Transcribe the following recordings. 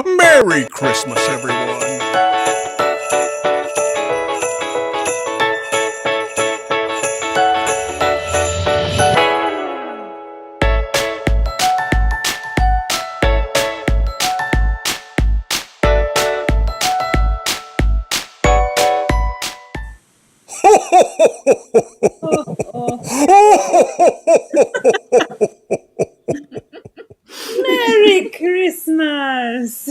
Merry Christmas, everyone. Merry Christmas!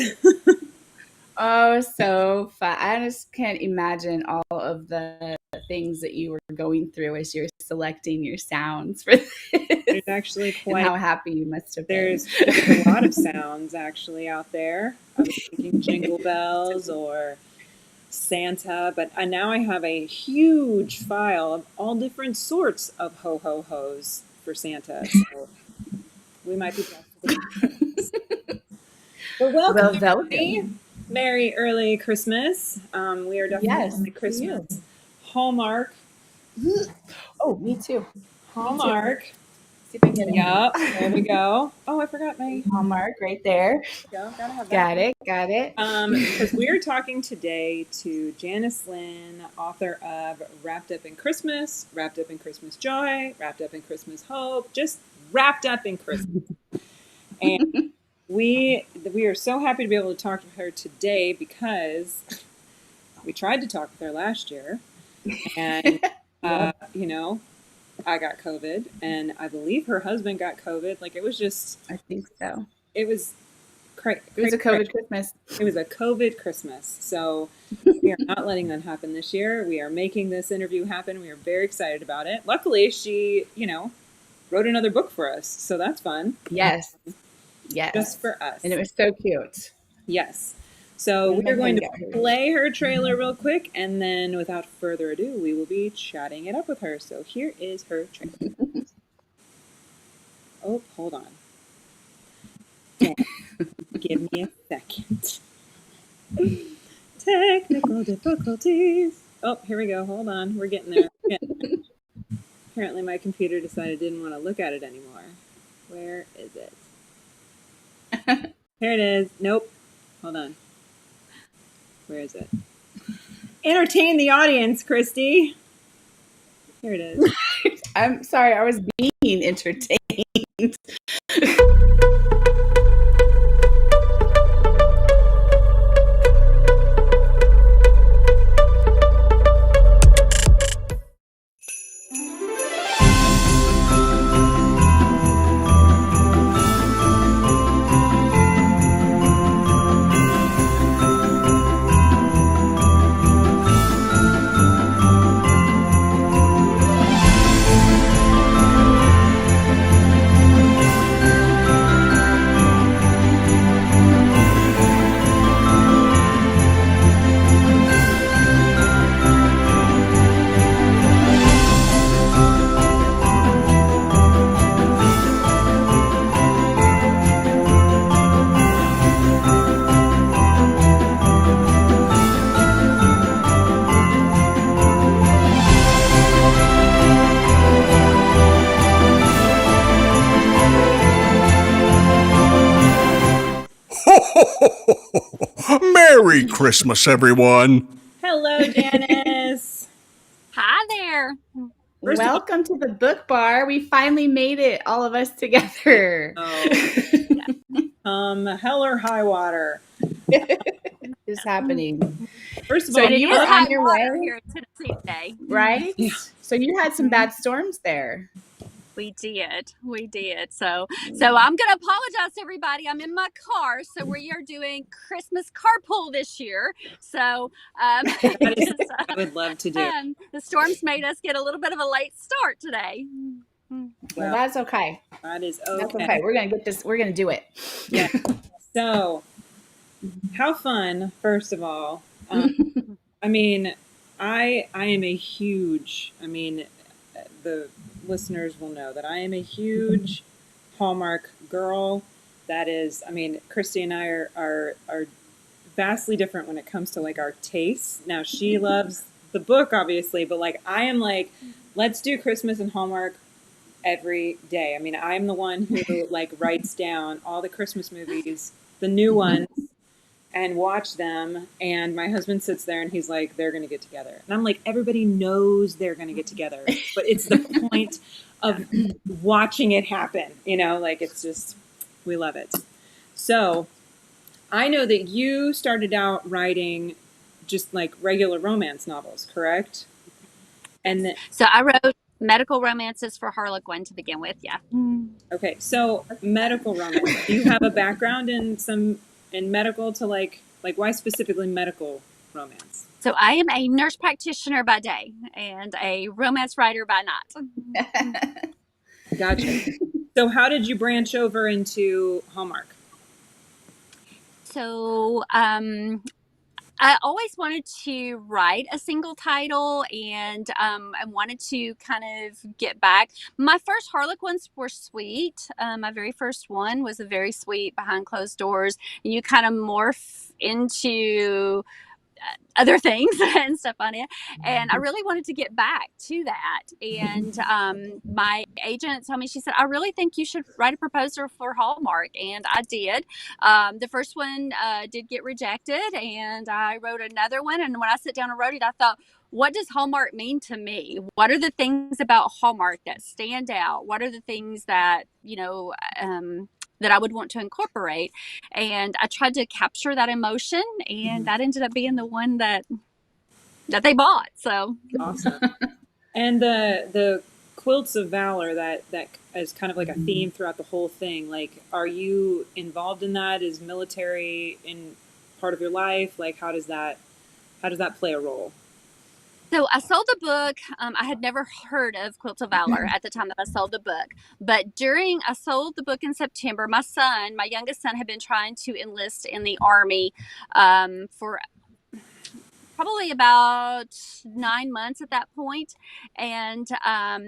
Oh, so fun. I just can't imagine all of the things that you were going through as you're selecting your sounds for this. There's actually And how happy you must have been. there's a lot of sounds actually out there. I was thinking jingle bells or Santa, but now I have a huge file of all different sorts of ho ho hos for Santa. So we might be blessed. But welcome, everybody. Merry early Christmas. We are definitely Yes, Christmas. Hallmark. Oh, me too. Hallmark. See if I can get it. Yep, there we go. Oh, I forgot my Hallmark right there. go. Gotta have that. Got it. Because we're talking today to Janice Lynn, author of Wrapped Up in Christmas, Wrapped Up in Christmas Joy, Wrapped Up in Christmas Hope, just wrapped up in Christmas. And we are so happy to be able to talk to her today because we tried to talk with her last year, and I got COVID, and I believe her husband got COVID. Like, it was just, I think so. it was crazy. It was a COVID Christmas. It was a COVID Christmas. So we are not letting that happen this year. We are making this interview happen. We are very excited about it. Luckily, she, wrote another book for us. So that's fun. Yes. Just for us. And it was so cute. Yes. So we're going to play her trailer real quick, and then without further ado, we will be chatting it up with her. So here is her trailer. Oh, hold on. Yeah. Give me a second. Technical difficulties. Oh, here we go. Hold on. We're getting there. Apparently my computer decided it didn't want to look at it anymore. Where is it? Here it is. Nope. Hold on. Where is it? Entertain the audience, Christy. Here it is. I'm sorry, I was being entertained. Merry Christmas, everyone. Hello, Janice. Hi there. Welcome to the book bar. We finally made it, all of us together. Hell or high water. It's happening. First of all, you were on your way here in Tennessee today, right? Yeah. So you had some bad storms there. We did. So I'm going to apologize to everybody. I'm in my car, so we are doing Christmas carpool this year. So I would love to do. The storms made us get a little bit of a late start today. Well, that's okay. That is okay. That's okay. We're gonna get this. We're gonna do it. Yeah. So, how fun! First of all, I mean, I am a huge. I mean, the listeners will know that I am a huge Hallmark girl. That is, I mean, Christy and I are vastly different when it comes to like our tastes. Now she loves the book, obviously, but like I am like, let's do Christmas and Hallmark every day. I mean, I'm the one who like writes down all the Christmas movies, the new ones, and watch them. And my husband sits there and he's like, they're going to get together. And I'm like, everybody knows they're going to get together, but it's the point of watching it happen, like it's just, we love it. So I know that you started out writing just like regular romance novels, correct? And So I wrote medical romances for Harlequin to begin with. Yeah. okay, so medical romance. Do you have a background in medical to like why specifically medical romance? So I am a nurse practitioner by day and a romance writer by night. Gotcha. So how did you branch over into Hallmark? So I always wanted to write a single title, and I wanted to kind of get back. My first Harlequins were sweet. My very first one was a very sweet behind closed doors. And you kind of morph into other things and stuff on it. And I really wanted to get back to that. And my agent told me, she said, I really think you should write a proposal for Hallmark. And I did. The first one did get rejected, and I wrote another one. And when I sat down and wrote it, I thought, what does Hallmark mean to me? What are the things about Hallmark that stand out? What are the things that, that I would want to incorporate? And I tried to capture that emotion, and that ended up being the one that they bought. So awesome. And the quilts of valor that is kind of like a theme throughout the whole thing. Like, are you involved in that? Is military in part of your life? Like, how does that play a role? So I sold the book. I had never heard of Quilts of Valor at the time that I sold the book. But I sold the book in September. My youngest son, had been trying to enlist in the Army for probably about 9 months at that point. And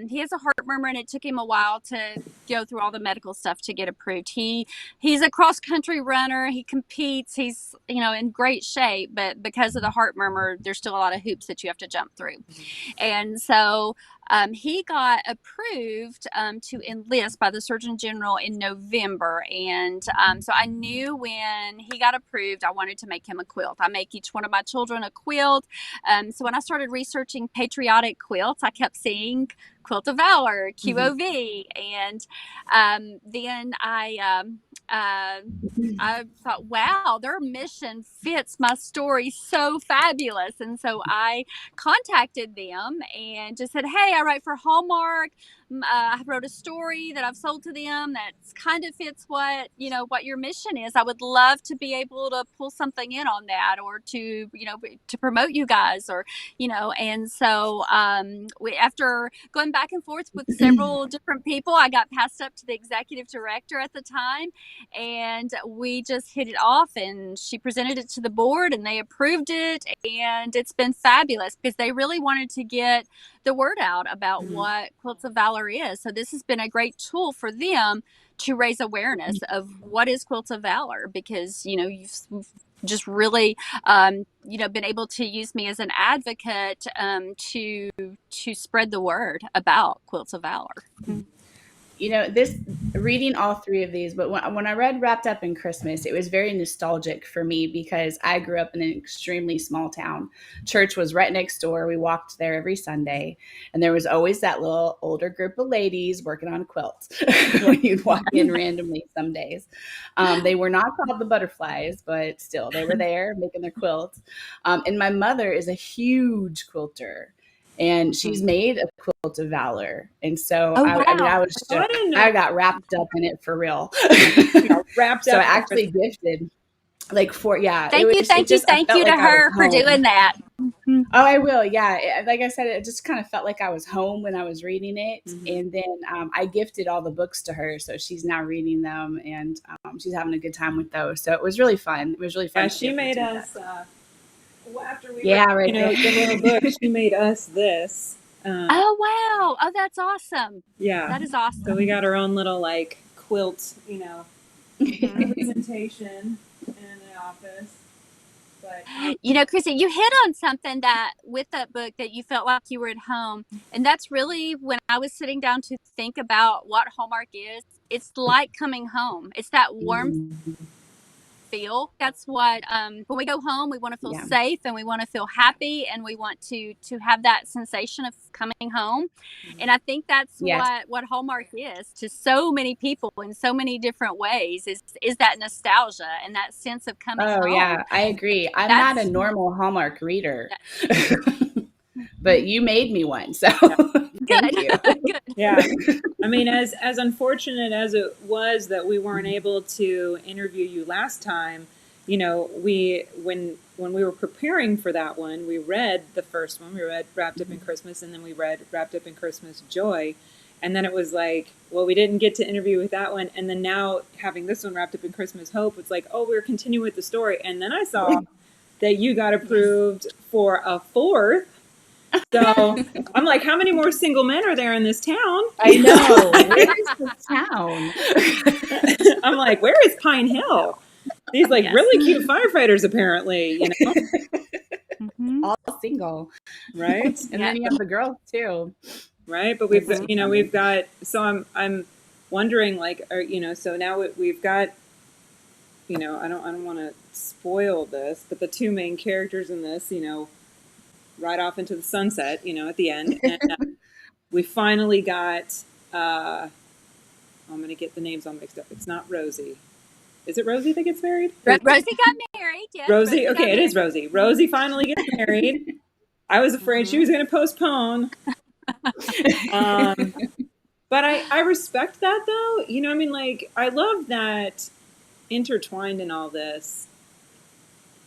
he has a heart murmur, and it took him a while to go through all the medical stuff to get approved. He's a cross country runner. He competes. He's, in great shape, but because of the heart murmur, there's still a lot of hoops that you have to jump through. And so he got approved to enlist by the Surgeon General in November. And so I knew when he got approved, I wanted to make him a quilt. I make each one of my children a quilt. So when I started researching patriotic quilts, I kept seeing Quilt of Valor, QOV. And then I thought, wow, their mission fits my story so fabulous. And so I contacted them and just said, hey, I write for Hallmark. I wrote a story that I've sold to them that kind of fits what your mission is. I would love to be able to pull something in on that, or to promote you guys, or and so after going back and forth with several different people, I got passed up to the executive director at the time, and we just hit it off, and she presented it to the board and they approved it, and it's been fabulous because they really wanted to get the word out about what Quilts of Valor is. So this has been a great tool for them to raise awareness of what is Quilts of Valor, because you've just really been able to use me as an advocate to spread the word about Quilts of Valor. This reading all three of these, but when I read Wrapped Up in Christmas, it was very nostalgic for me because I grew up in an extremely small town. Church was right next door. We walked there every Sunday, and there was always that little older group of ladies working on quilts when you'd walk in randomly some days. They were not called the butterflies, but still they were there making their quilts. And my mother is a huge quilter, and she's made a Quilt of Valor. And so I got wrapped up in it for real. Wrapped so up. I actually gifted Thank you to her for doing that. Oh, I will. Yeah. Like I said, it just kind of felt like I was home when I was reading it. And then I gifted all the books to her. So she's now reading them, and she's having a good time with those. So it was really fun. It was really fun. Yeah, she made us, after we read, the little book, she made us this. Oh, wow. Oh, that's awesome. Yeah. That is awesome. So we got our own little quilt, representation in the office. Chrissy, you hit on something that with that book that you felt like you were at home. And that's really when I was sitting down to think about what Hallmark is. It's like coming home. It's that warm feel. That's what when we go home, we want to feel Yeah. safe and we want to feel happy and we want to have that sensation of coming home. And I think that's Yes. what Hallmark is to so many people in so many different ways is that nostalgia and that sense of coming Oh, home. yeah, I agree. I'm not a That's normal Hallmark reader, yeah. but you made me one, so thank Good. you. Good. Yeah. I mean, as unfortunate as it was that we weren't able to interview you last time, we when we were preparing for that one, we read the first one. We read Wrapped Up in Christmas, and then we read Wrapped Up in Christmas Joy. And then it was like, well, we didn't get to interview with that one. And then now having this one Wrapped Up in Christmas Hope, it's like, oh, we're continuing with the story. And then I saw that you got approved for a fourth. So I'm like, how many more single men are there in this town? I know. Where is this town? I'm like, where is Pine Hill? These like Yes. really cute firefighters, apparently, Mhm. All single, right? and then you have the girls too. Right. But we've got, we've got, so I'm wondering like, so now we've got, I don't want to spoil this, but the two main characters in this, ride off into the sunset, at the end. And we finally got, I'm going to get the names all mixed up. It's not Rosie. Is it Rosie that gets married? Rosie got married. Yes, Rosie. Okay, it got is Rosie. Rosie finally gets married. I was afraid she was going to postpone. But I respect that though. Like I love that intertwined in all this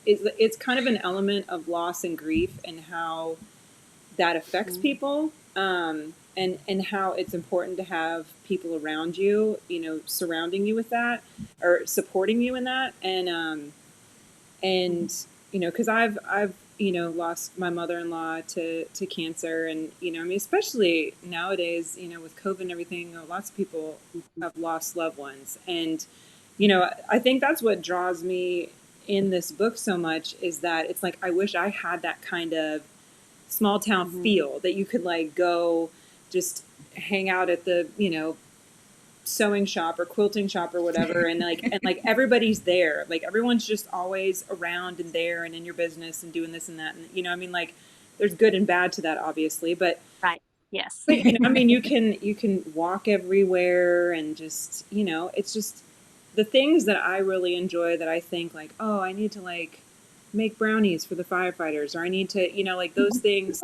it's kind of an element of loss and grief and how that affects people. And how it's important to have people around you, surrounding you with that or supporting you in that. And because I've lost my mother-in-law to cancer, and especially nowadays, with COVID and everything, lots of people have lost loved ones, and I think that's what draws me in this book so much is that it's like I wish I had that kind of small town feel that you could like go just hang out at the sewing shop or quilting shop or whatever and like everybody's there, like everyone's just always around and there and in your business and doing this and that, and like there's good and bad to that obviously, but right. Yes. but, you can walk everywhere and just it's just the things that I really enjoy that I think like, oh, I need to like make brownies for the firefighters, or I need to like those things.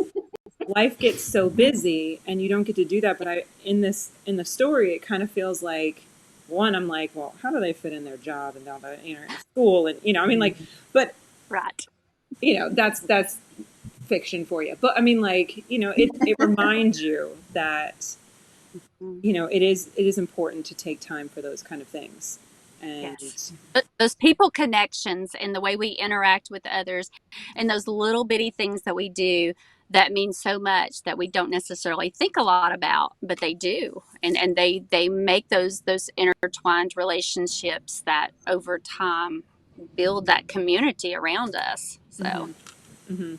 Life gets so busy and you don't get to do that. But in the story, it kind of feels like one, I'm like, well, how do they fit in their job and all that, in school and like, but Right. that's fiction for you. But I mean, like, it reminds you that, it is important to take time for those kind of things. And Yes. Those people connections and the way we interact with others and those little bitty things that we do that mean so much that we don't necessarily think a lot about, but they do. And they make those intertwined relationships that over time build that community around us. So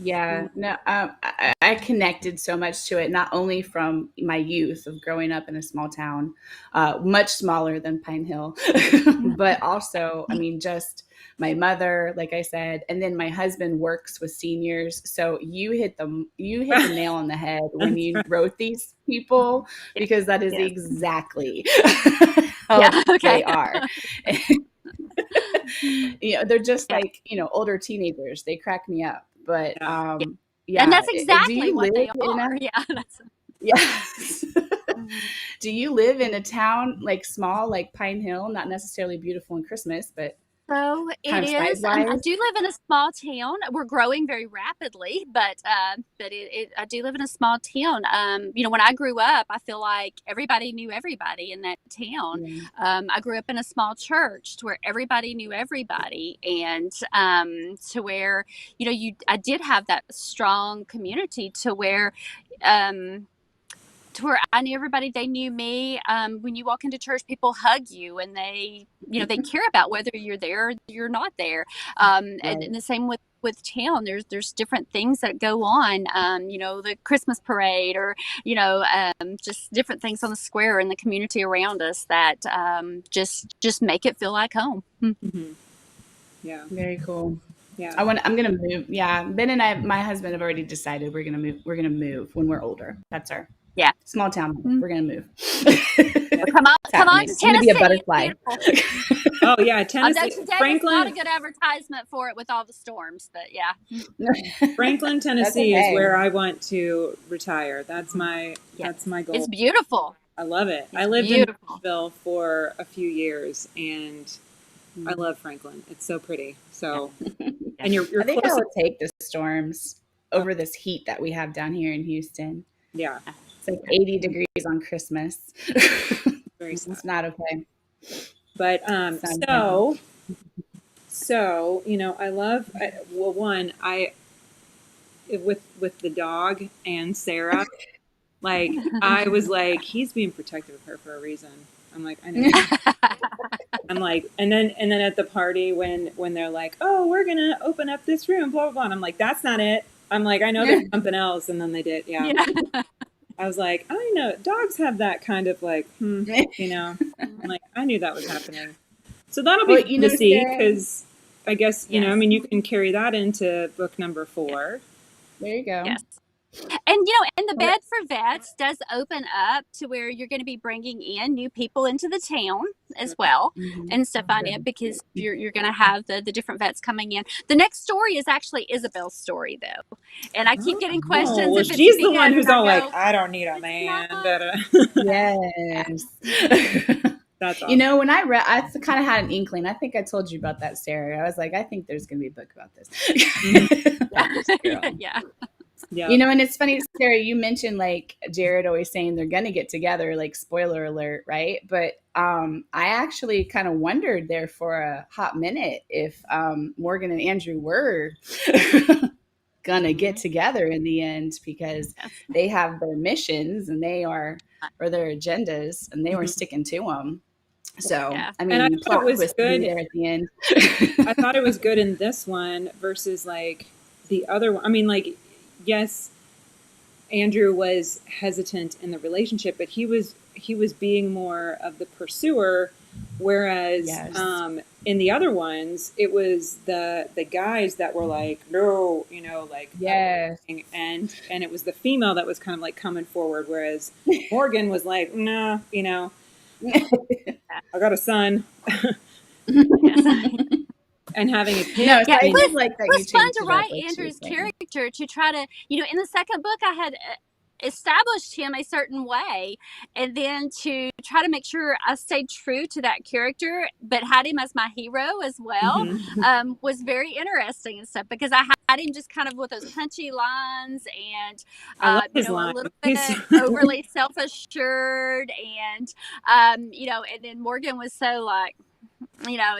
Yeah, no, I connected so much to it, not only from my youth of growing up in a small town, much smaller than Pine Hill, but also, I mean, just my mother, like I said, and then my husband works with seniors. So you hit the nail on the head when you wrote these people, because that is Yes. exactly how Yeah, okay. they are. They're just like, older teenagers. They crack me up. But yeah. And that's Do exactly you what they live in are. Yeah. Yes. Do you live in a town like small, like Pine Hill? Not necessarily beautiful in Christmas, but So it kind of is. I size-wise? do live in a small town. We're growing very rapidly, but I do live in a small town. When I grew up, I feel like everybody knew everybody in that town. Yeah. I grew up in a small church to where everybody knew everybody, and to where I did have that strong community to where I knew everybody, they knew me. When you walk into church, people hug you and they care about whether you're there or you're not there. And the same with with town. There's different things that go on, the Christmas parade, or just different things on the square and the community around us that just make it feel like home. Mm-hmm. Yeah. Very cool. Yeah. I'm gonna move. Yeah, Ben and my husband have already decided we're gonna move. We're gonna move when we're older. That's our small town. We're gonna move. Come on to It's gonna be a butterfly. Oh yeah, Tennessee. Today Franklin, is not a good advertisement for it with all the storms, but yeah. Franklin, Tennessee is where I want to retire. That's my goal. It's beautiful. I love it. I lived in Nashville for a few years, and I love Franklin. It's so pretty. So, and you're I think close. I would take the storms over this heat that we have down here in Houston. Yeah, it's like 80 degrees on Christmas. Very sad. It's not okay. But so I love with the dog and Sarah, like I was like, he's being protective of her for a reason. I'm like, I know. I'm like, and then at the party when they're like, oh, we're gonna open up this room, blah blah blah. And I'm like, that's not it. I'm like, I know there's something else, and then they did. Yeah. I was like, I know dogs have that kind of like, I'm like, I knew that was happening. So that'll be fun to see, because I guess you can carry that into book number 4. There you go. Yes. And and the Bed for Vets does open up to where you're going to be bringing in new people into the town as well, and stuff on it, because you're going to have the different vets coming in. The next story is actually Isabel's story, though, and I keep getting questions. Well, she's the one who's all like, I don't need a man. Yes. That's awesome. When I read, I kind of had an inkling. I think I told you about that, Sarah. I was like, I think there's going to be a book about this. Yeah. Yeah. And it's funny, Sarah, you mentioned like Jared always saying they're going to get together, like spoiler alert, right? But I actually kind of wondered there for a hot minute if Morgan and Andrew were going to get together in the end, because they have their missions and or their agendas, and they were sticking to them. So, I mean, and I thought it was good there at the end. I thought it was good in this one versus like the other one. I mean, like, yes, Andrew was hesitant in the relationship, but he was being more of the pursuer, whereas in the other ones it was the guys that were like, no, like, yes, and it was the female that was kind of like coming forward, whereas Morgan was like, nah, I got a son. And having a kid. No, it was fun to write Andrew's character, to try to, in the second book I had established him a certain way, and then to try to make sure I stayed true to that character, but had him as my hero as well, was very interesting and stuff, because I had him just kind of with those punchy lines, and a little bit overly self-assured, and and then Morgan was so like,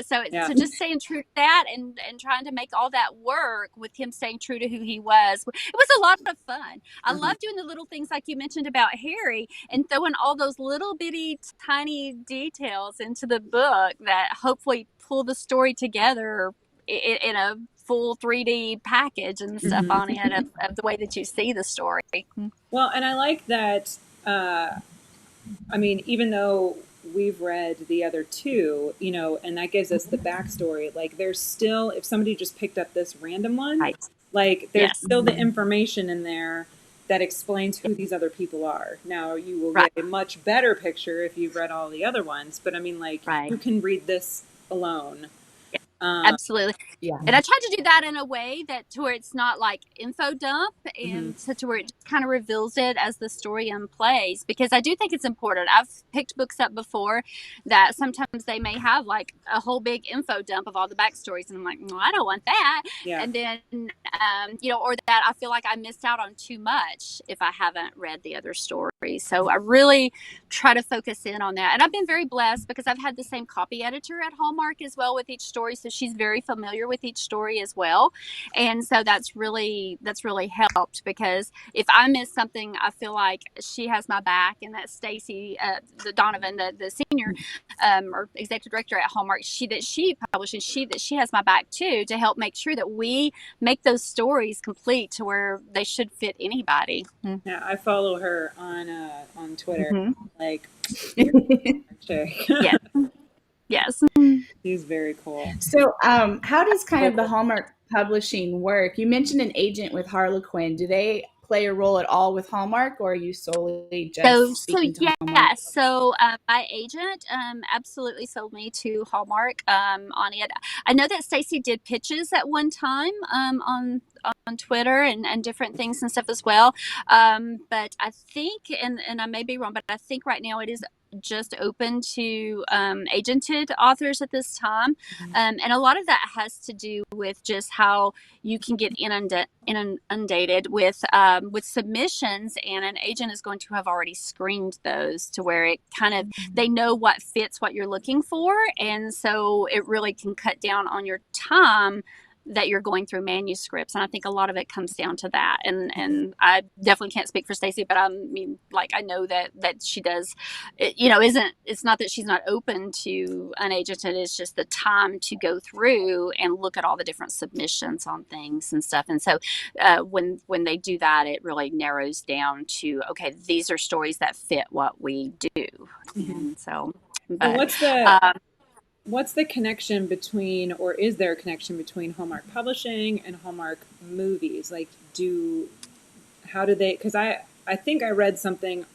so just staying true to that, and trying to make all that work with him staying true to who he was. It was a lot of fun. I love doing the little things like you mentioned about Harry, and throwing all those little bitty tiny details into the book that hopefully pull the story together in a full 3D package and stuff on it of the way that you see the story. Well, and I like that, I mean, even though we've read the other 2, and that gives us the backstory, like there's still, if somebody just picked up this random one, like there's still the information in there that explains who these other people are. Now you will get a much better picture if you've read all the other ones, but I mean, like, you can read this alone. Absolutely. Yeah. And I tried to do that in a way that to where it's not like info dump, and to where it just kind of reveals it as the story unplays, because I do think it's important. I've picked books up before that sometimes they may have like a whole big info dump of all the backstories, and I'm like, I don't want that. Yeah. And then, or that I feel like I missed out on too much if I haven't read the other stories. So I really try to focus in on that. And I've been very blessed because I've had the same copy editor at Hallmark as well with each story. So she's very familiar with each story as well. And so that's really helped, because if I miss something, I feel like she has my back, and that Stacy, the Donovan, the senior or executive director at Hallmark, she published, and she has my back too, to help make sure that we make those stories complete to where they should fit anybody. Yeah, I follow her on Twitter. Mhm. Like, Yes. Yes. she's very cool. So, how does kind of the Hallmark publishing work? You mentioned an agent with Harlequin. Do they play a role at all with Hallmark, or are you solely just speaking to Hallmark? So my agent absolutely sold me to Hallmark on it. I know that Stacy did pitches at one time on Twitter and different things and stuff as well. But I think, and I may be wrong, but I think right now it is just open to agented authors at this time. And a lot of that has to do with just how you can get inundated with submissions, and an agent is going to have already screened those to where it kind of, they know what fits what you're looking for, and so it really can cut down on your time that you're going through manuscripts. And I think a lot of it comes down to that. And I definitely can't speak for Stacy, but I mean, like, I know that she does, it's not that she's not open to an agent. It's just the time to go through and look at all the different submissions on things and stuff. And so when they do that, it really narrows down to, okay, these are stories that fit what we do. And so, but what's the connection between, or is there a connection between Hallmark Publishing and Hallmark Movies? Like, how do they, because I think I read something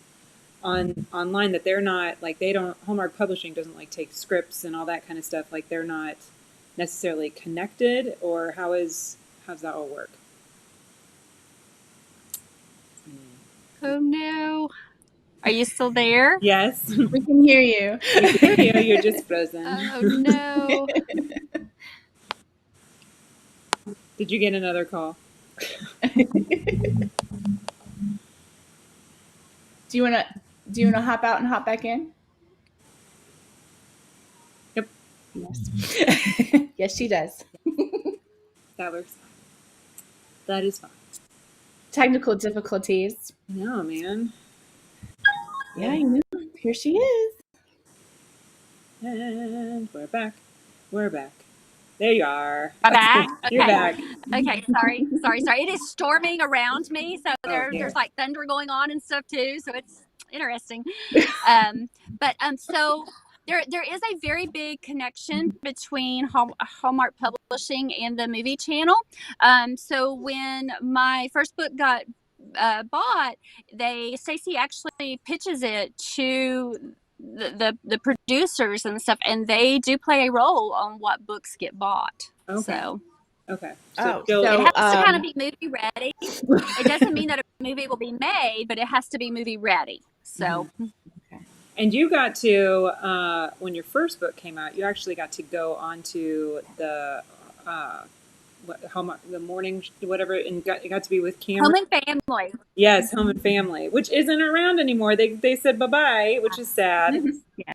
online that they're not, like, Hallmark Publishing doesn't like take scripts and all that kind of stuff. Like, they're not necessarily connected, or how's that all work? oh no. Are you still there? Yes. We can hear you. We can hear you. You're just frozen. Oh no. Did you get another call? Do you wanna hop out and hop back in? Yep. Yes. Yes, she does. That works fine. That is fine. Technical difficulties. No, man. Yeah, you know. Here she is. And we're back. There you are. I'm back. Okay. You're back. Okay. Sorry. It is storming around me, so there's like thunder going on and stuff too. So it's interesting. So there is a very big connection between Hallmark Publishing and the movie channel. So when my first book got bought, Stacy actually pitches it to the producers and stuff, and they do play a role on what books get bought. Okay. So okay. So it has to kind of be movie ready. It doesn't mean that a movie will be made, but it has to be movie ready. So Okay. And you got to, when your first book came out, you actually got to go onto the Hallmark, the morning, whatever, and you got to be with Cameron. Home and Family. Yes, Home and Family, which isn't around anymore. They said bye-bye, which is sad. Yeah.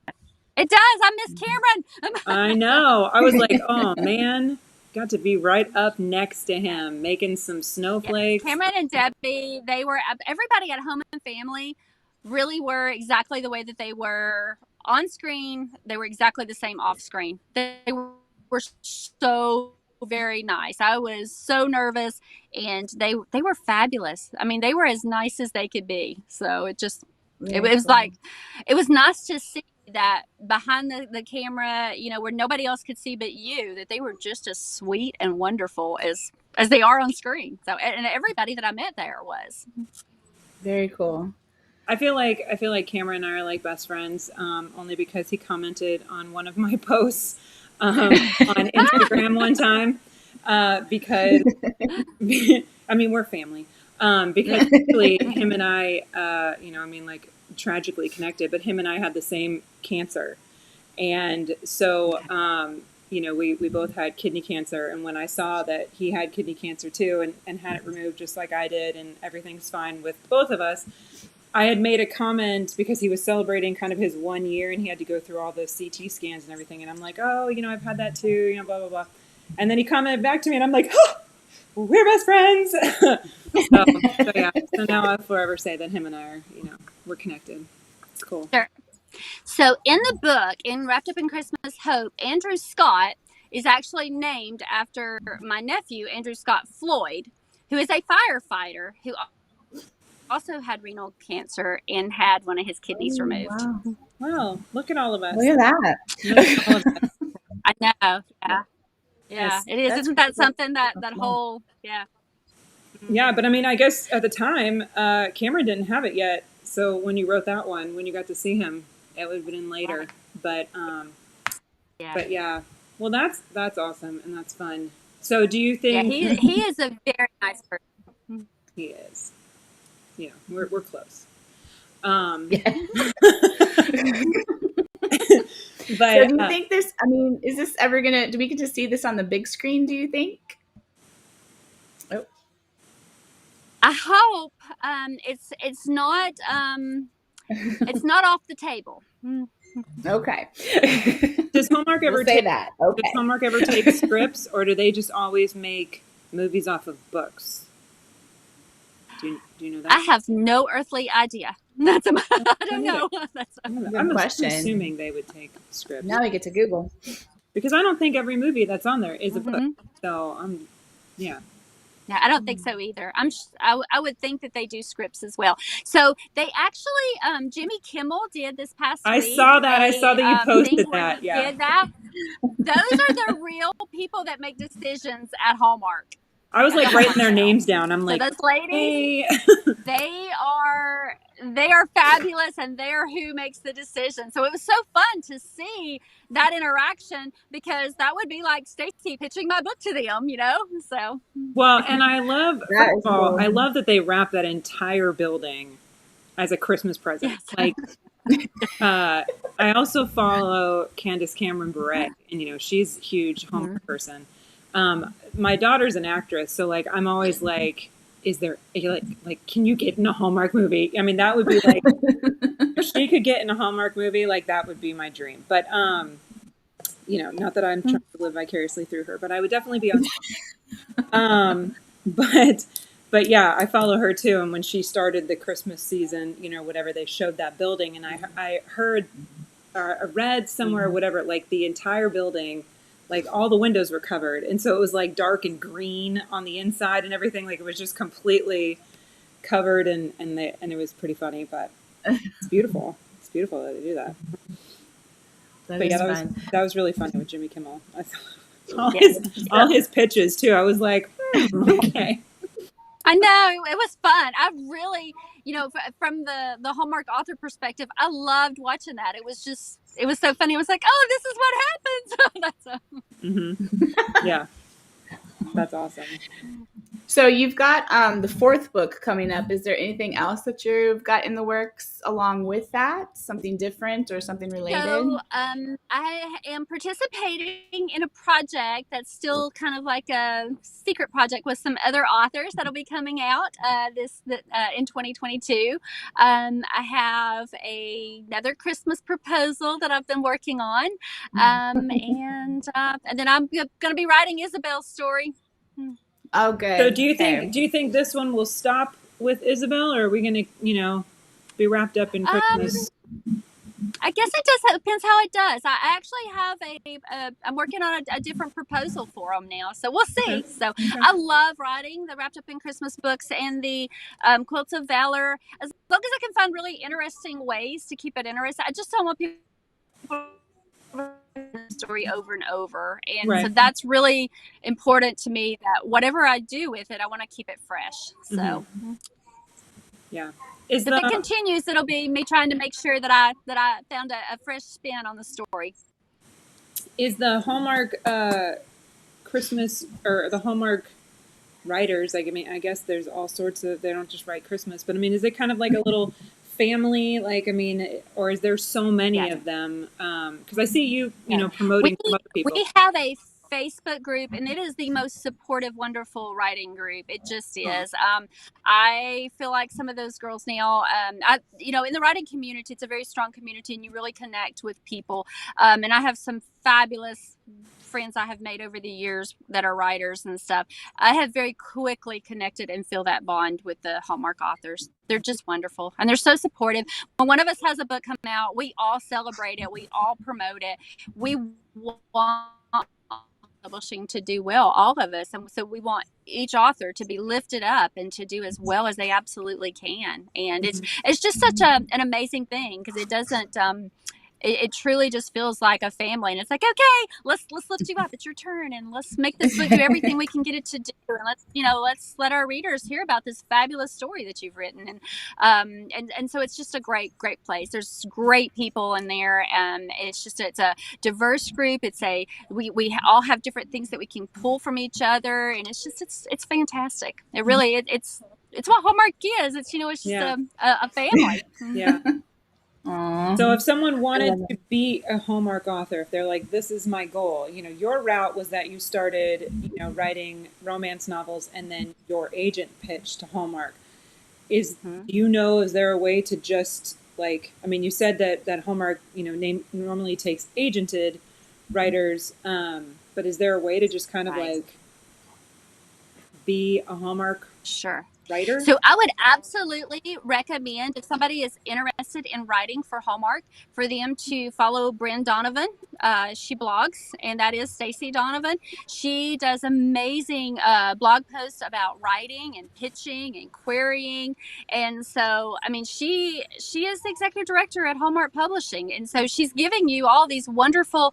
It does. I miss Cameron. I know. I was like, oh man, got to be right up next to him, making some snowflakes. Yeah. Cameron and Debbie, everybody at Home and Family really were exactly the way that they were on screen. They were exactly the same off screen. They were so very nice. I was so nervous, and they were fabulous. I mean, they were as nice as they could be. So it was like, it was nice to see that behind the camera, where nobody else could see but you, that they were just as sweet and wonderful as they are on screen. So, and everybody that I met there was. Very cool. I feel like Cameron and I are like best friends, only because he commented on one of my posts on Instagram one time, because I mean, we're family, because actually him and I, like, tragically connected, but him and I had the same cancer, and so we both had kidney cancer, and when I saw that he had kidney cancer too, and had it removed just like I did, and everything's fine with both of us, I had made a comment because he was celebrating kind of his 1 year and he had to go through all the CT scans and everything. And I'm like, oh, I've had that too, blah, blah, blah. And then he commented back to me and I'm like, oh, we're best friends. so yeah, so now I'll forever say that him and I are, we're connected. It's cool. Sure. So in the book, in Wrapped Up in Christmas Hope, Andrew Scott is actually named after my nephew, Andrew Scott Floyd, who is a firefighter who also had renal cancer and had one of his kidneys removed. Wow. Look at all of us. Look at that. All of us. I know. Yeah. Yes, it is. Isn't that something that whole, yeah. Yeah, but I mean, I guess at the time, Cameron didn't have it yet. So when you wrote that one, when you got to see him, it would have been later. But yeah. Well, that's awesome and that's fun. So do you think he is a very nice person? He is. We're close. But so do you think this? I mean, is this ever gonna? Do we get to see this on the big screen? Do you think? Oh, I hope it's not it's not off the table. Okay. Does Hallmark ever say that? Okay. Does Hallmark ever take scripts, or do they just always make movies off of books? Do you know that? I have no earthly idea. I don't know. That's I'm assuming they would take scripts. Now we get to Google. Because I don't think every movie that's on there is a book. So yeah. No, I don't think so either. I would think that they do scripts as well. So they actually, Jimmy Kimmel did this past week. I saw that you posted that. Yeah. Did that. Those are the real people that make decisions at Hallmark. I was like writing their names down. I'm like, so those ladies, hey. they are fabulous, and they're who makes the decision. So it was so fun to see that interaction, because that would be like Stacey pitching my book to them, So well, and I love I love that they wrap that entire building as a Christmas present. Yes. Like, I also follow Candace Cameron Bure, and she's a huge Hallmark person. My daughter's an actress, so like I'm always like, is there like can you get in a Hallmark movie? I mean, that would be like if she could get in a Hallmark movie, like that would be my dream. But not that I'm trying to live vicariously through her, but I would definitely be on. But yeah, I follow her too. And when she started the Christmas season, whatever, they showed that building, and I heard, I read somewhere, whatever, like the entire building, like all the windows were covered. And so it was like dark and green on the inside and everything. Like it was just completely covered and it was pretty funny, but it's beautiful. It's beautiful that they do that. That was really funny with Jimmy Kimmel. All his pitches too. I was like, okay. I know, it was fun. I really, from the Hallmark author perspective, I loved watching that. It was so funny. It was like, oh, this is what happens. Yeah, that's awesome. So you've got the fourth book coming up. Is there anything else that you've got in the works along with that? Something different or something related? So I am participating in a project that's still kind of like a secret project with some other authors that'll be coming out in 2022. I have another Christmas proposal that I've been working on, and then I'm going to be writing Isabel's story. Oh, good. So do you think this one will stop with Isabel, or are we going to, be wrapped up in Christmas? I guess it depends how it does. I actually have I'm working on a different proposal for them now, so we'll see. Okay. So I love writing the Wrapped Up in Christmas books and the Quilts of Valor, as long as I can find really interesting ways to keep it interesting. I just don't want people the story over and over, and so that's really important to me, that whatever I do with it, I want to keep it fresh. So yeah, if it continues, it'll be me trying to make sure that I found a fresh spin on the story. Is the Hallmark Christmas, or the Hallmark writers, like, I mean, I guess there's all sorts of, they don't just write Christmas, but I mean, is it kind of like a little family, like, I mean, or is there so many of them? Because I see you know, promoting some other people. We have a Facebook group, and it is the most supportive, wonderful writing group. It just is. I feel like some of those girls now, in the writing community, it's a very strong community, and you really connect with people. And I have some fabulous friends I have made over the years that are writers and stuff. I have very quickly connected and feel that bond with the Hallmark authors. They're just wonderful, and they're so supportive. When one of us has a book come out, we all celebrate it. We all promote it. We want publishing to do well, all of us, and so we want each author to be lifted up and to do as well as they absolutely can. And it's just such an amazing thing, because it doesn't it truly just feels like a family, and it's like, okay, let's lift you up, it's your turn, and let's make this book do everything we can get it to do, and let's let our readers hear about this fabulous story that you've written. And so it's just a great place. There's great people in there, and it's a diverse group. We all have different things that we can pull from each other, and it's fantastic. It really it's what Hallmark is. It's just a family. Yeah. So if someone wanted to be a Hallmark author, if they're like, this is my goal, your route was that you started, writing romance novels, and then your agent pitched to Hallmark. Is there a way to just you said that Hallmark, normally takes agented writers, but is there a way to just kind of be a Hallmark writer? So I would absolutely recommend, if somebody is interested in writing for Hallmark, for them to follow Bryn Donovan. She blogs, and that is Stacey Donovan. She does amazing blog posts about writing and pitching and querying. And so, she is the executive director at Hallmark Publishing. And so she's giving you all these wonderful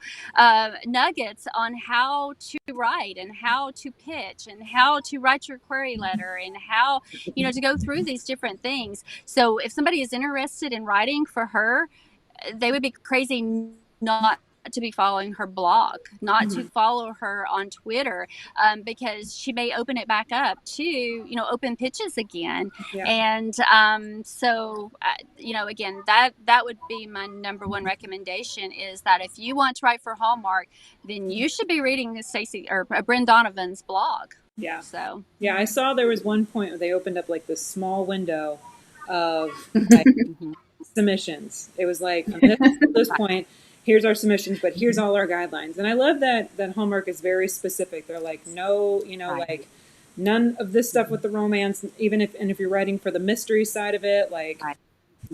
nuggets on how to write and how to pitch and how to write your query letter and how to go through these different things. So if somebody is interested in writing for her, they would be crazy not to be following her blog, not to follow her on Twitter, because she may open it back up to open pitches again. And so again, that would be my number one recommendation, is that if you want to write for Hallmark, then you should be reading Stacey or Bryn Donovan's blog. Yeah. So I saw there was one point where they opened up this small window of submissions. It was like, at this point, here's our submissions, but here's all our guidelines. And I love that Hallmark is very specific. They're like, no, none of this stuff with the romance, even if you're writing for the mystery side of it,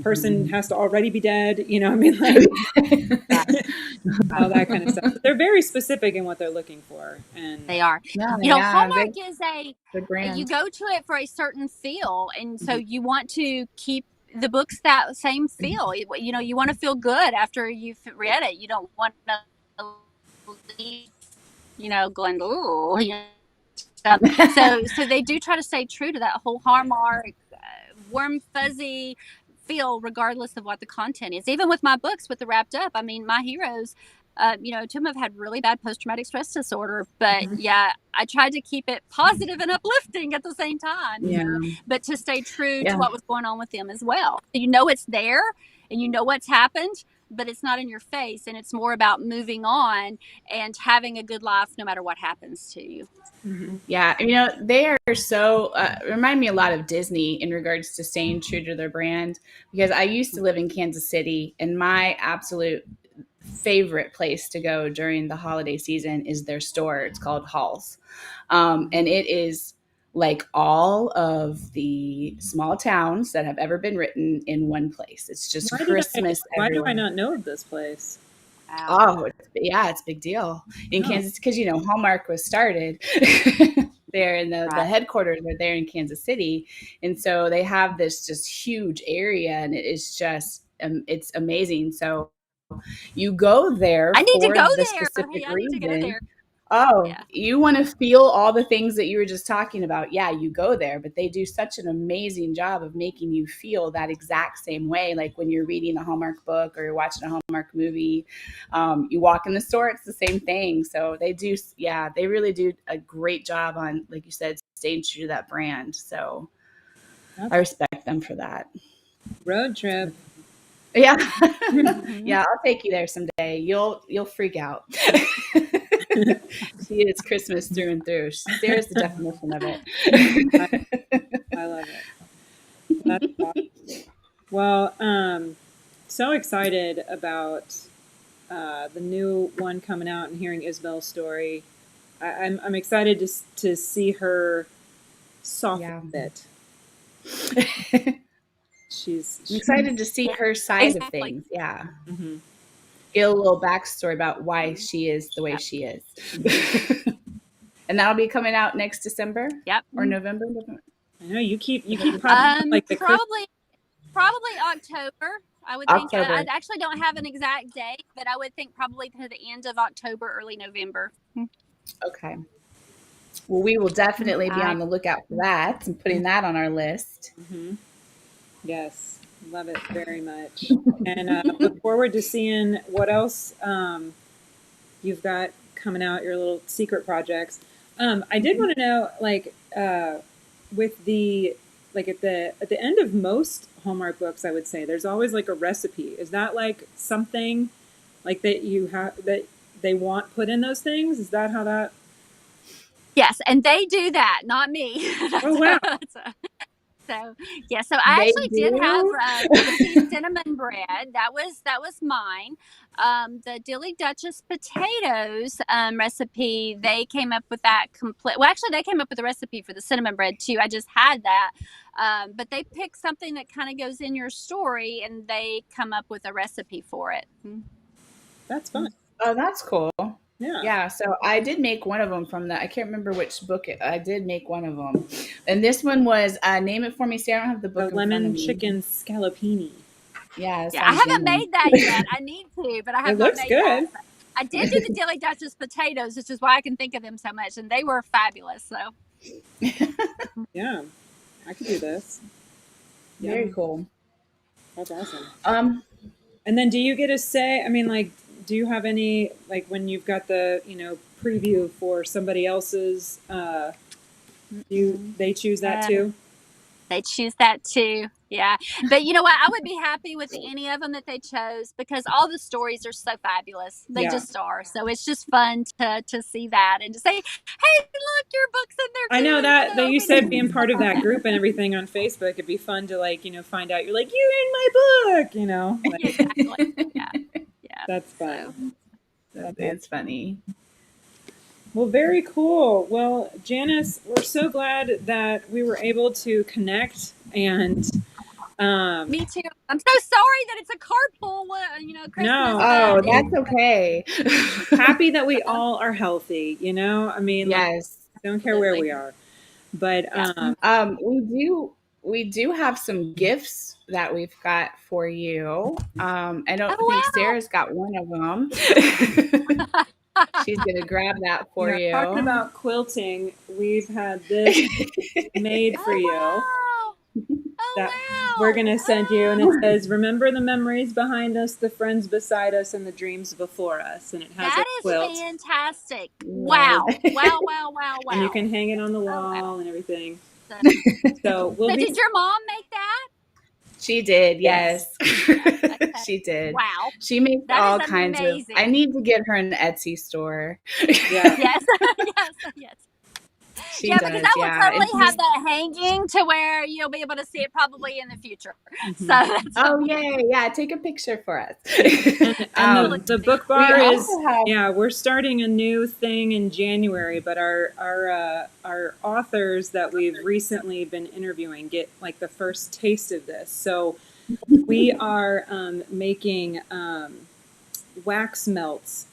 person has to already be dead, all that kind of stuff. They're very specific in what they're looking for, and they are. Hallmark is you go to it for a certain feel, and so you want to keep the books that same feel. You want to feel good after you've read it. You don't want to leave, going, ooh. So they do try to stay true to that whole Hallmark warm, fuzzy feel, regardless of what the content is. Even with my books, with the Wrapped Up, my heroes, two of them have had really bad post-traumatic stress disorder, but I tried to keep it positive and uplifting at the same time, but to stay true to what was going on with them as well. It's there, and what's happened, but it's not in your face, and it's more about moving on and having a good life no matter what happens to you. Yeah, they are so remind me a lot of Disney in regards to staying true to their brand, because I used to live in Kansas City, and my absolute favorite place to go during the holiday season is their store. It's called Halls, and it is like all of the small towns that have ever been written in one place. It's just Christmas why everywhere. do I not know of this place? Oh, yeah, it's a big deal in Kansas, because Hallmark was started there, and the headquarters are there in Kansas City, and so they have this just huge area, and it is just it's amazing. So you go there. I need to go there. Specific I need to go there. You want to feel all the things that you were just talking about. Yeah, you go there, but they do such an amazing job of making you feel that exact same way. Like when you're reading a Hallmark book or you're watching a Hallmark movie, you walk in the store, it's the same thing. So they really do a great job on, like you said, staying true to that brand. So I respect them for that. Road trip. Yeah. Mhm. Yeah, I'll take you there someday. You'll freak out. She is Christmas through and through. There's the definition of it. I love it. That's awesome. Well, so excited about the new one coming out and hearing Isabel's story. I'm excited to see her soften Yeah. a bit. I'm She's excited to see her side of Exactly. things. Yeah. mhm. Get a little backstory about why she is the way she is. And that'll be coming out next December Yep. or November. I know you keep popping up like the Probably October. I would think. October. I actually don't have an exact date, but I would think probably to the end of October, early November. Okay. Well, we will definitely be on the lookout for that and putting that on our list. Mm-hmm. Yes, love it very much, and look forward to seeing what else you've got coming out. Your little secret projects. I did want to know, like, with the like at the end of most Hallmark books, I would say there's always like a recipe. Is that like something like that you have that they want put in those things? Is that how that? Yes, and they do that, not me. Oh wow! So yeah, so I They actually did have do? recipe cinnamon bread. That was mine. The Dilly Duchess potatoes recipe. They came up with that complete. Well, actually, they came up with the recipe for the cinnamon bread too. I just had that, but they pick something that kind of goes in your story, and they come up with a recipe for it. That's fun. Oh, that's cool. Yeah. Yeah, so I did make one of them from the, I can't remember which book I did make one of them. And this one was, name it for me, Sarah. I don't have the The book in front of lemon me. chicken scallopini. Yeah, Yeah, I haven't made that yet. I need to, but I have It not looks made good. that. I did do the Dilly Duchess potatoes, which is why I can think of them so much, and they were fabulous. So Yeah, I could do this. Yeah, Very cool. that's awesome. And then do you get a say? I mean, like, do you have any, like, when you've got the, preview for somebody else's, they choose that too? they choose that too. Yeah. But you know what? I would be happy with any of them that they chose because all the stories are so fabulous. They Yeah. just are. So it's just fun to see that and to say, hey, look, your book's in there I too. know and that the you said opening being and part of stuff. that group and everything on Facebook, it'd be fun to, like, find out you're like, you're in my book, Like, Exactly. Yeah. that's fun. It's funny. Well, very cool. Well, Janice, we're so glad that we were able to connect and Me too. I'm so sorry that it's a carpool, Christmas. No. Oh, that's okay. happy that we all are healthy, I mean, like, Yes. don't care where we are. But We do have some gifts that we've got for you. I don't think wow. Sarah's got one of them. She's gonna grab that for you. Talking about quilting, we've had this made for you. Wow. That wow. we're gonna send you, and it says, "Remember the memories behind us, the friends beside us, and the dreams before us." And it has That a is quilt. fantastic. Wow. Wow. And you can hang it on the wall and everything. So So did your mom make that? She did, yes. Okay. She did. Wow. She makes That all is kinds of. amazing. I need to get her an Etsy store. Yeah. Yes. yes. She Yeah, does, because I will yeah. totally have that hanging to where you'll be able to see it probably in the future. Mhm. So that's Oh, yay. Yeah, take a picture for us. And the book bar we is also have- we're starting a new thing in January, but our authors that we've recently been interviewing get like the first taste of this. So we are making wax melts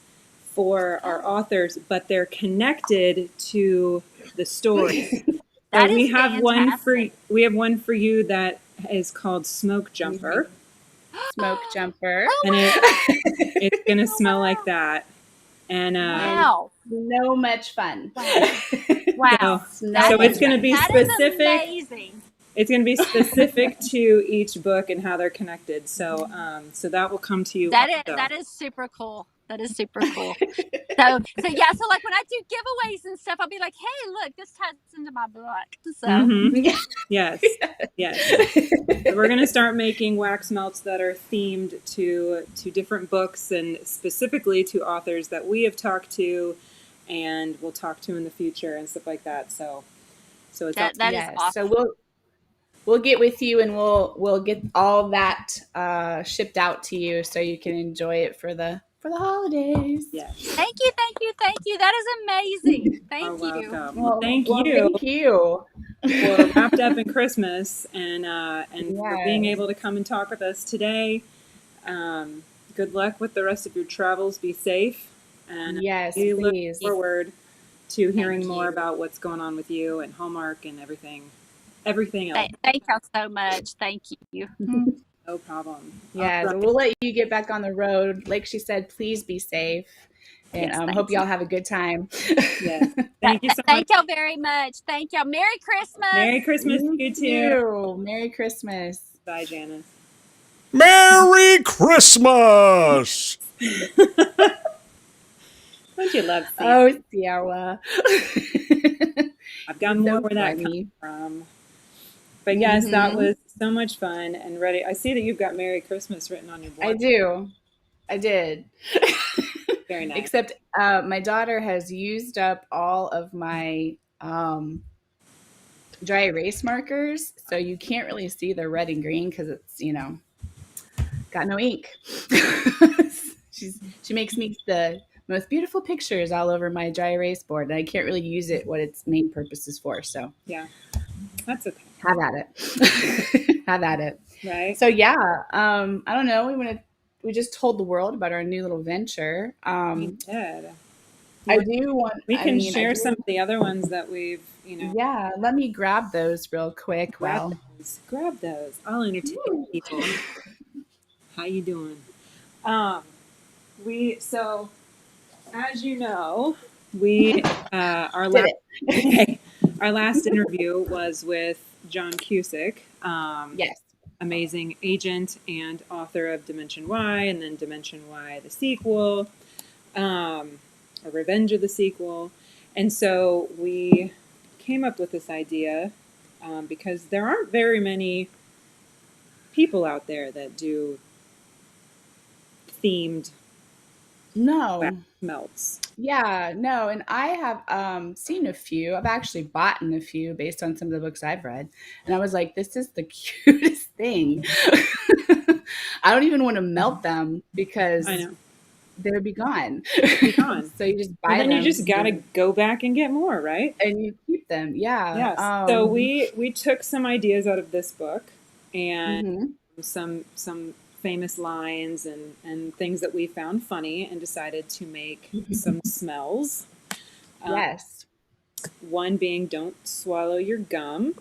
for our authors, but they're connected to the story. That So we is have fantastic. we have one for you that is called Smoke Jumper. Smoke jumper. Oh, And wow. it's gonna smell like that. And Wow. So much fun. Wow. so it's gonna be That is specific. amazing. It's gonna be specific to each book and how they're connected. So so that will come to you. That also. that is super cool. That is super cool. So yeah, so like when I do giveaways and stuff, I'll be like, hey, look, this ties into my book. So Mm-hmm. Yes. Yes. So we're going to start making wax melts that are themed to different books and specifically to authors that we have talked to and will talk to in the future and stuff like that. So it's all that is Yes. awesome. So we'll get with you and we'll get all that shipped out to you so you can enjoy it for the holidays. yes. Thank you, thank you, thank you. That is amazing. Are Thank you. welcome. Well, thank you Thank you. for wrapped up in Christmas and for being Yes. able to come and talk with us today. Good luck with the rest of your travels. Be safe. And Yes, we look please. forward to hearing Thank more you. about what's going on with you and Hallmark and everything else. Thank y'all so much. Thank you. No problem. Yes, All and right. we'll let you get back on the road. Like she said, please be safe. And Yes, thank hope you. y'all have a good time. Yes. Thank you so much. Thank y'all very much. Thank y'all. Merry Christmas. Merry Christmas to you too. Merry Christmas. Bye, Janice. Merry Christmas! Don't you love Sam? Oh, Sierra. I've got more so where that funny. comes from. But yes, that Mhm. was so much fun and ready. I see that you've got Merry Christmas written on your board. I do. I did. Very nice. Except my daughter has used up all of my dry erase markers, so you can't really see the red and green because it's got no ink. She makes me the most beautiful pictures all over my dry erase board, and I can't really use it what its main purpose is for. So Yeah, that's okay. have at it. Have at it. Right. So yeah, I don't know. We just told the world about our new little venture. We did. I do want. We can I mean, share some of the other ones that we've, Yeah, let me grab those real quick. grab those. Grab those. I'll entertain people. How you doing? So as you know, our Did our last interview was with John Cusick. Yes. Amazing agent and author of Dimension Y, and then Dimension Y, the sequel, or Revenge of the Sequel. And so we came up with this idea because there aren't very many people out there that do themed wax melts. Yeah, no, and I have seen a few. I've actually bought a few based on some of the books I've read, and I was like, "This is the cutest thing." I don't even want to melt them because I know. they would be gone. Be gone. So you just buy then them. You just got to go back and get more, right? And you keep them. Yeah. Yes. So we took some ideas out of this book and some famous lines and things that we found funny and decided to make some smells. Yes. One being "Don't swallow your gum,"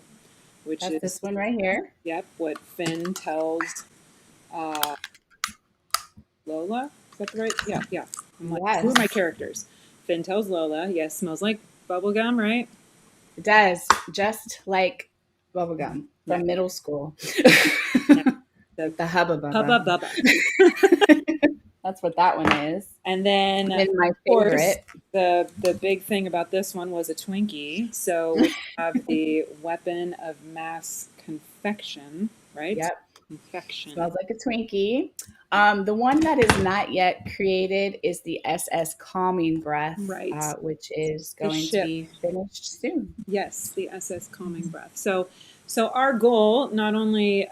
which That's is this one right here. Yep, what Finn tells Lola. Is that the right? Yeah. I'm like, Yes. who are my characters? Finn tells Lola, "Yes, smells like bubblegum, right?" It does, just like bubblegum from middle school. The Hubba Bubba. Hubba Bubba. That's what that one is. And then, my favorite. The big thing about this one was a Twinkie. So we have the weapon of mass confection, right? Yep. Confection. Smells like a Twinkie. The one that is not yet created is the SS Calming Breath, right? Which is going to be finished soon. Yes, the SS Calming Breath. So our goal, not only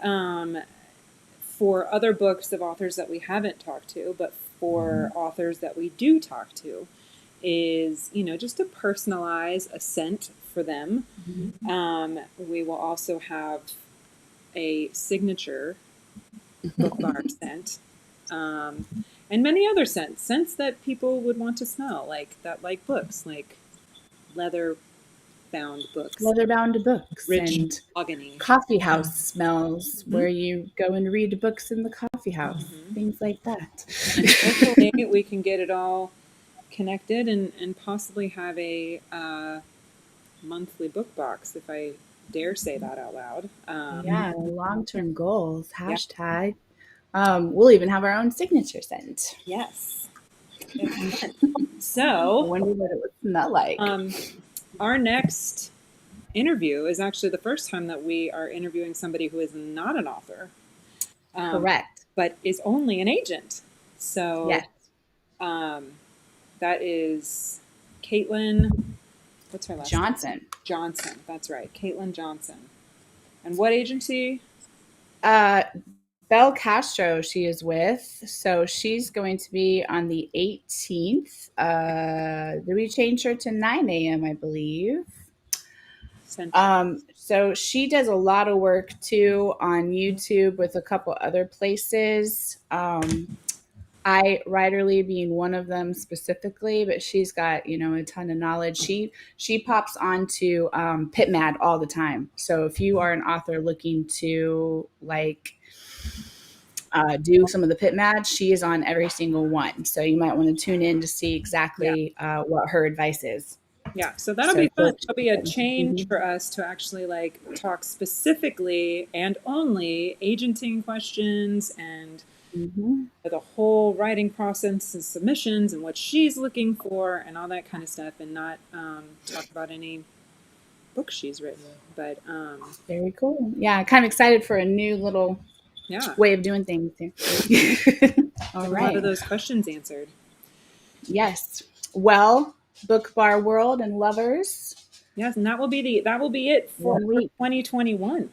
for other books of authors that we haven't talked to, but for authors that we do talk to, is just to personalize a scent for them. We will also have a signature book bar scent, and many other scents that people would want to smell, like books, like leather-bound books, rich and mahogany, coffee house smells, where you go and read books in the coffee house, things like that. And hopefully we can get it all connected and possibly have a monthly book box, if I dare say that out loud. Long-term goals, hashtag. We'll even have our own signature scent. Yes. Excellent. I So, wonder what it would smell like. our next interview is actually the first time that we are interviewing somebody who is not an author, Correct. but is only an agent. So, Yes. that is Caitlin. What's her last name? Johnson. Johnson. That's right, Caitlin Johnson. And what agency? Belle Castro she is with. So she's going to be on the 18th. Did we change her to 9 a.m., I believe? So she does a lot of work too on YouTube with a couple other places. I Writerly being one of them specifically, but she's got a ton of knowledge. She pops onto PitMad all the time. So if you are an author looking to do some of the PitMad, she is on every single one. So you might want to tune in to see exactly what her advice is. Yeah, so that'll be fun. It'll be a change for us to actually talk specifically and only agenting questions and the whole writing process and submissions and what she's looking for and all that kind of stuff, and not talk about any books she's written. But very cool. Yeah, kind of excited for a new little way of doing things too. All right. A lot of those questions answered. Yes. Well, Book Bar World and lovers. Yes, and that will be it for 2021.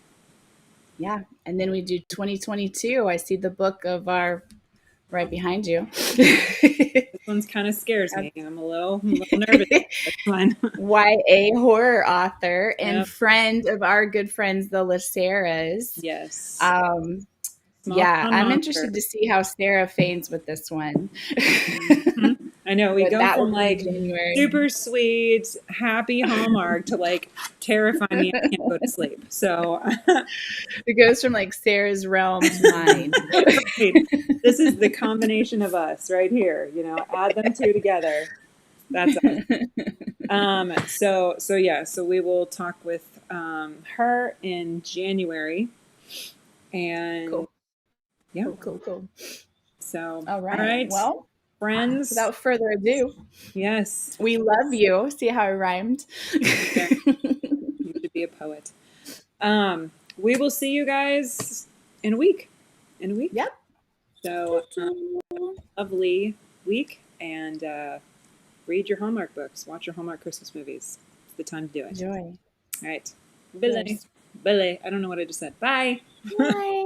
Yeah, and then we do 2022. I see the book of our right behind you. This one's kind of scares me. I'm a little nervous. That's fine. YA horror author and friend of our good friends, the Laceras. Yes. I'm interested to see how Sarah feigns with this one. I know we go from super sweet, happy Hallmark to terrify me. I can't go to sleep. So it goes from Sarah's realm to mine. This is the combination of us right here. Add them two together. That's us. So we will talk with her in January, and cool. Cool. So all right. Well, friends, without further ado, yes, we love you. See how I rhymed? Okay. You should be a poet. We will see you guys in a week. Yep. So lovely week, and read your Hallmark books. Watch your Hallmark Christmas movies. It's the time to do it. Enjoy. All right. Billy. I don't know what I just said. Bye. Bye.